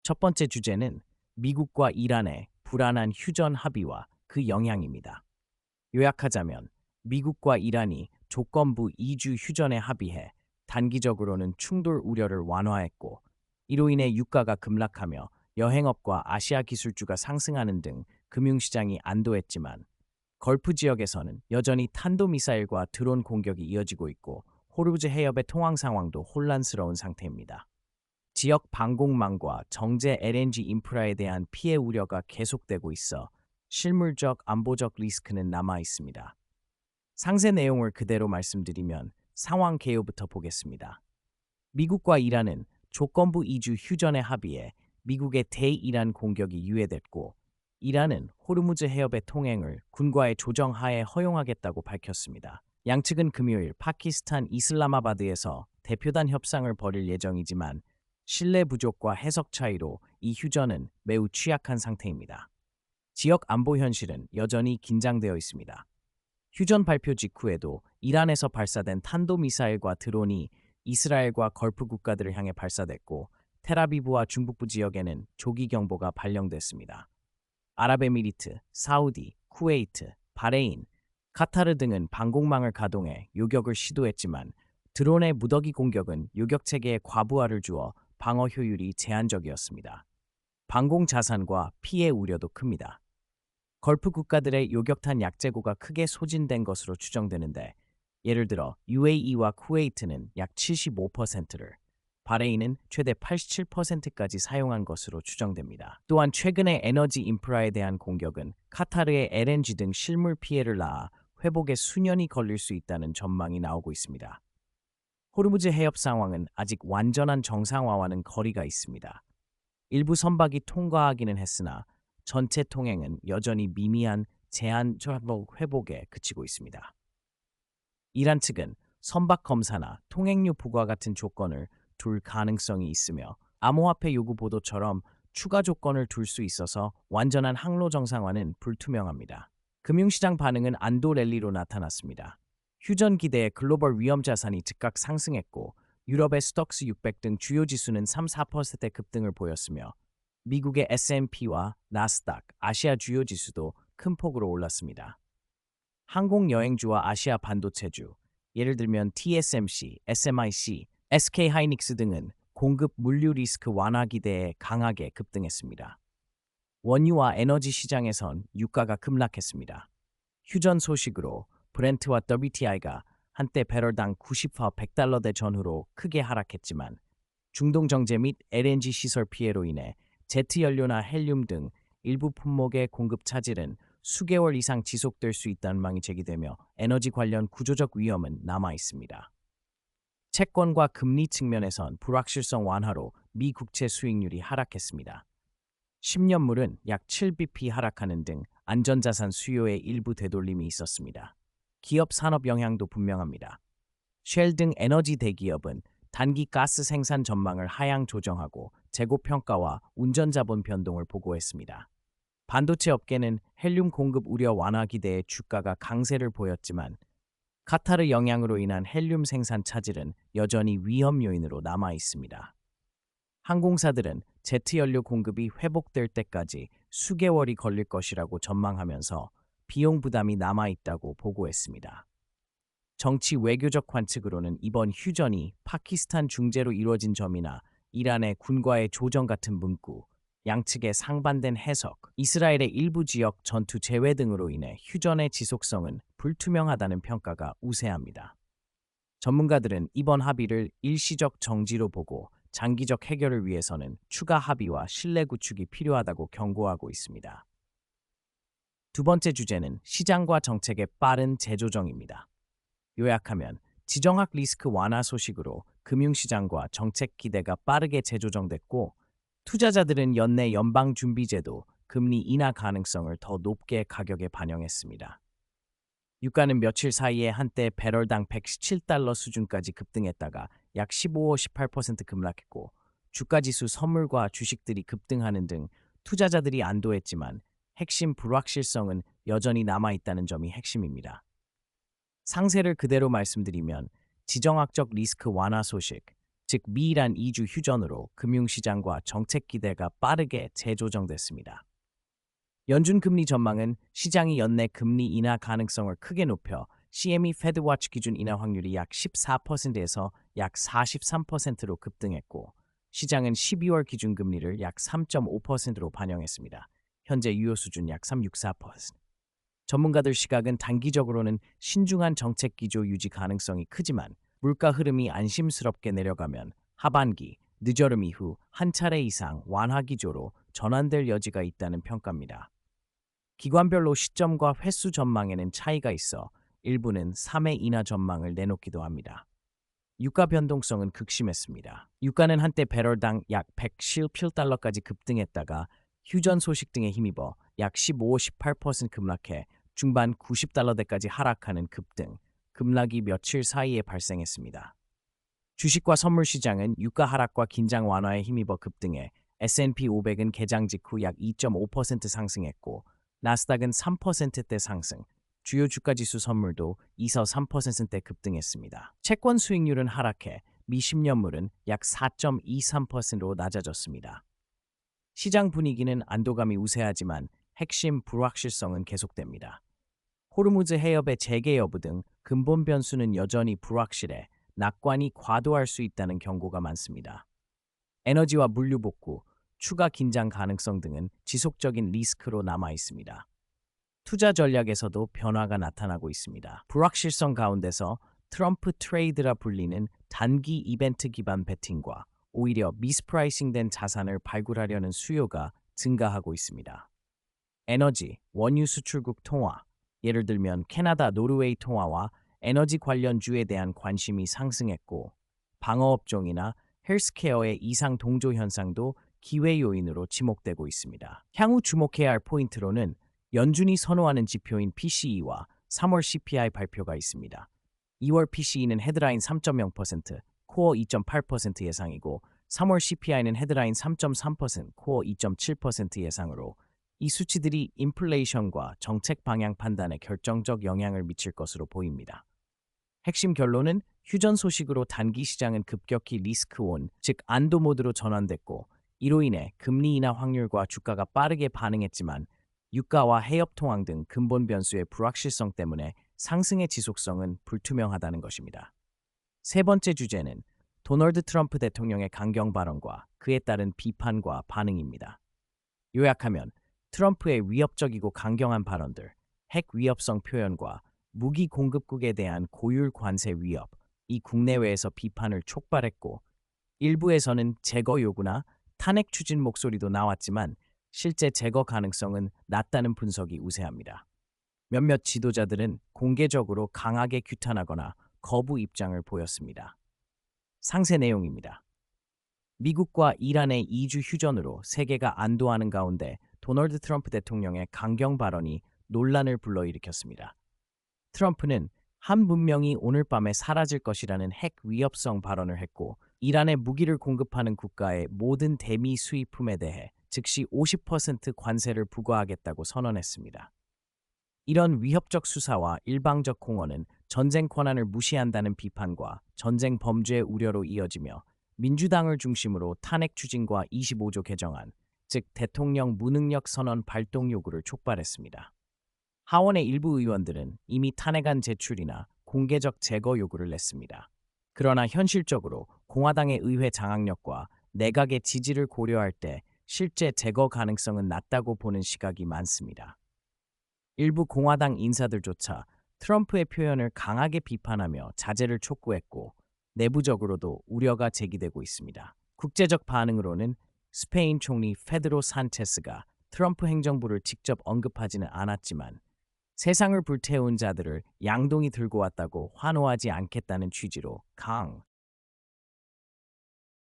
첫 번째 주제는 미국과 이란의 불안한 휴전 합의와 그 영향입니다. 요약하자면 미국과 이란이 조건부 2주 휴전에 합의해 단기적으로는 충돌 우려를 완화했고, 이로 인해 유가가 급락하며 여행업과 아시아 기술주가 상승하는 등 금융시장이 안도했지만, 걸프 지역에서는 여전히 탄도미사일과 드론 공격이 이어지고 있고 호르무즈 해협의 통항 상황도 혼란스러운 상태입니다. 지역 방공망과 정제 LNG 인프라에 대한 피해 우려가 계속되고 있어 실물적 안보적 리스크는 남아 있습니다. 상세 내용을 그대로 말씀드리면 상황 개요부터 보겠습니다. 미국과 이란은 조건부 2주 휴전에 합의해 미국의 대이란 공격이 유예됐고, 이란은 호르무즈 해협의 통행을 군과의 조정하에 허용하겠다고 밝혔습니다. 양측은 금요일 파키스탄 이슬라마바드에서 대표단 협상을 벌일 예정이지만, 신뢰 부족과 해석 차이로 이 휴전은 매우 취약한 상태입니다. 지역 안보 현실은 여전히 긴장되어 있습니다. 휴전 발표 직후에도 이란에서 발사된 탄도미사일과 드론이 이스라엘과 걸프 국가들을 향해 발사됐고, 텔아비브와 중북부 지역에는 조기 경보가 발령됐습니다. 아랍에미리트, 사우디, 쿠웨이트, 바레인, 카타르 등은 방공망을 가동해 요격을 시도했지만, 드론의 무더기 공격은 요격 체계에 과부하를 주어 방어 효율이 제한적이었습니다. 방공 자산과 피해 우려도 큽니다. 걸프 국가들의 요격탄 약재고가 크게 소진된 것으로 추정되는데, 예를 들어 UAE와 쿠웨이트는 약 75%를, 바레인은 최대 87%까지 사용한 것으로 추정됩니다. 또한 최근의 에너지 인프라에 대한 공격은 카타르의 LNG 등 실물 피해를 낳아 회복에 수년이 걸릴 수 있다는 전망이 나오고 있습니다. 호르무즈 해협 상황은 아직 완전한 정상화와는 거리가 있습니다. 일부 선박이 통과하기는 했으나 전체 통행은 여전히 미미한 제한 회복에 그치고 있습니다. 이란 측은 선박 검사나 통행료 부과 같은 조건을 둘 가능성이 있으며, 암호화폐 요구 보도처럼 추가 조건을 둘 수 있어서 완전한 항로 정상화는 불투명합니다. 금융시장 반응은 안도 랠리로 나타났습니다. 휴전 기대에 글로벌 위험 자산이 즉각 상승했고, 유럽의 스톡스 600 등 주요 지수는 3-4% 급등을 보였으며, 미국의 S&P와 나스닥, 아시아 주요 지수도 큰 폭으로 올랐습니다. 항공 여행주와 아시아 반도체주, 예를 들면 TSMC, SMIC, SK 하이닉스 등은 공급 물류 리스크 완화 기대에 강하게 급등했습니다. 원유와 에너지 시장에선 유가가 급락했습니다. 휴전 소식으로 브렌트와 WTI가 한때 배럴당 90화 100달러대 전후로 크게 하락했지만, 중동 정제 및 LNG 시설 피해로 인해 제트 연료나 헬륨 등 일부 품목의 공급 차질은 수개월 이상 지속될 수 있다는 망이 제기되며 에너지 관련 구조적 위험은 남아 있습니다. 채권과 금리 측면에선 불확실성 완화로 미 국채 수익률이 하락했습니다. 10년물은 약 7bp 하락하는 등 안전자산 수요에 일부 되돌림이 있었습니다. 기업 산업 영향도 분명합니다. 쉘 등 에너지 대기업은 단기 가스 생산 전망을 하향 조정하고 재고 평가와 운전 자본 변동을 보고했습니다. 반도체 업계는 헬륨 공급 우려 완화 기대에 주가가 강세를 보였지만, 카타르 영향으로 인한 헬륨 생산 차질은 여전히 위험 요인으로 남아 있습니다. 항공사들은 제트 연료 공급이 회복될 때까지 수개월이 걸릴 것이라고 전망하면서 비용 부담이 남아 있다고 보고했습니다. 정치 외교적 관측으로는 이번 휴전이 파키스탄 중재로 이루어진 점이나 이란의 군과의 조정 같은 문구, 양측의 상반된 해석, 이스라엘의 일부 지역 전투 제외 등으로 인해 휴전의 지속성은 불투명하다는 평가가 우세합니다. 전문가들은 이번 합의를 일시적 정지로 보고 장기적 해결을 위해서는 추가 합의와 신뢰 구축이 필요하다고 경고하고 있습니다. 두 번째 주제는 시장과 정책의 빠른 재조정입니다. 요약하면 지정학 리스크 완화 소식으로 금융시장과 정책 기대가 빠르게 재조정됐고, 투자자들은 연내 연방준비제도 금리 인하 가능성을 더 높게 가격에 반영했습니다. 유가는 며칠 사이에 한때 배럴당 117달러 수준까지 급등했다가 약 15-18% 급락했고, 주가지수 선물과 주식들이 급등하는 등 투자자들이 안도했지만 핵심 불확실성은 여전히 남아있다는 점이 핵심입니다. 상세를 그대로 말씀드리면 지정학적 리스크 완화 소식, 즉 미이란 2주 휴전으로 금융시장과 정책 기대가 빠르게 재조정됐습니다. 연준 금리 전망은 시장이 연내 금리 인하 가능성을 크게 높여 CME 페드워치 기준 인하 확률이 약 14%에서 약 43%로 급등했고 시장은 12월 기준 금리를 약 3.5%로 반영했습니다. 현재 유효 수준 약 3.64%. 전문가들 시각은 단기적으로는 신중한 정책 기조 유지 가능성이 크지만 물가 흐름이 안심스럽게 내려가면 하반기 늦여름 이후 한 차례 이상 완화 기조로 전환될 여지가 있다는 평가입니다. 기관별로 시점과 횟수 전망에는 차이가 있어 일부는 3회 인하 전망을 내놓기도 합니다. 유가 변동성은 극심했습니다. 유가는 한때 배럴당 약 117달러까지 급등했다가 휴전 소식 등에 힘입어 약 15-18% 급락해 중반 90달러대까지 하락하는 급등, 급락이 며칠 사이에 발생했습니다. 주식과 선물 시장은 유가 하락과 긴장 완화에 힘입어 급등해 S&P 500은 개장 직후 약 2.5% 상승했고 나스닥은 3%대 상승, 주요 주가지수 선물도 2-3%대 급등했습니다. 채권 수익률은 하락해 미 10년물은 약 4.23%로 낮아졌습니다. 시장 분위기는 안도감이 우세하지만 핵심 불확실성은 계속됩니다. 호르무즈 해협의 재개 여부 등 근본 변수는 여전히 불확실해 낙관이 과도할 수 있다는 경고가 많습니다. 에너지와 물류 복구, 추가 긴장 가능성 등은 지속적인 리스크로 남아 있습니다. 투자 전략에서도 변화가 나타나고 있습니다. 불확실성 가운데서 트럼프 트레이드라 불리는 단기 이벤트 기반 베팅과 오히려 미스프라이싱된 자산을 발굴하려는 수요가 증가하고 있습니다. 에너지, 원유 수출국 통화, 예를 들면 캐나다, 노르웨이 통화와 에너지 관련주에 대한 관심이 상승했고 방어업종이나 헬스케어의 이상 동조 현상도 기회 요인으로 지목되고 있습니다. 향후 주목해야 할 포인트로는 연준이 선호하는 지표인 PCE와 3월 CPI 발표가 있습니다. 2월 PCE는 헤드라인 3.0%, 코어 2.8% 예상이고 3월 CPI는 헤드라인 3.3%, 코어 2.7% 예상으로 이 수치들이 인플레이션과 정책 방향 판단에 결정적 영향을 미칠 것으로 보입니다. 핵심 결론은 휴전 소식으로 단기 시장은 급격히 리스크온, 즉 안도 모드로 전환됐고 이로 인해 금리 인하 확률과 주가가 빠르게 반응했지만 유가와 해협 통황 등 근본 변수의 불확실성 때문에 상승의 지속성은 불투명하다는 것입니다. 세 번째 주제는 도널드 트럼프 대통령의 강경 발언과 그에 따른 비판과 반응입니다. 요약하면 트럼프의 위협적이고 강경한 발언들, 핵 위협성 표현과 무기 공급국에 대한 고율 관세 위협, 이 국내외에서 비판을 촉발했고 일부에서는 제거 요구나 탄핵 추진 목소리도 나왔지만 실제 제거 가능성은 낮다는 분석이 우세합니다. 몇몇 지도자들은 공개적으로 강하게 규탄하거나 거부 입장을 보였습니다. 상세 내용입니다. 미국과 이란의 2주 휴전으로 세계가 안도하는 가운데 도널드 트럼프 대통령의 강경 발언이 논란을 불러일으켰습니다. 트럼프는 한 문명이 오늘 밤에 사라질 것이라는 핵 위협성 발언을 했고 이란에 무기를 공급하는 국가의 모든 대미 수입품에 대해 즉시 50% 관세를 부과하겠다고 선언했습니다. 이런 위협적 수사와 일방적 공언은 전쟁 권한을 무시한다는 비판과 전쟁 범죄 우려로 이어지며 민주당을 중심으로 탄핵 추진과 25조 개정안, 즉 대통령 무능력 선언 발동 요구를 촉발했습니다. 하원의 일부 의원들은 이미 탄핵안 제출이나 공개적 제거 요구를 냈습니다. 그러나 현실적으로 공화당의 의회 장악력과 내각의 지지를 고려할 때 실제 제거 가능성은 낮다고 보는 시각이 많습니다. 일부 공화당 인사들조차 트럼프의 표현을 강하게 비판하며 자제를 촉구했고 내부적으로도 우려가 제기되고 있습니다. 국제적 반응으로는 스페인 총리 페드로 산체스가 트럼프 행정부를 직접 언급하지는 않았지만 세상을 불태운 자들을 양동이 들고 왔다고 환호하지 않겠다는 취지로 강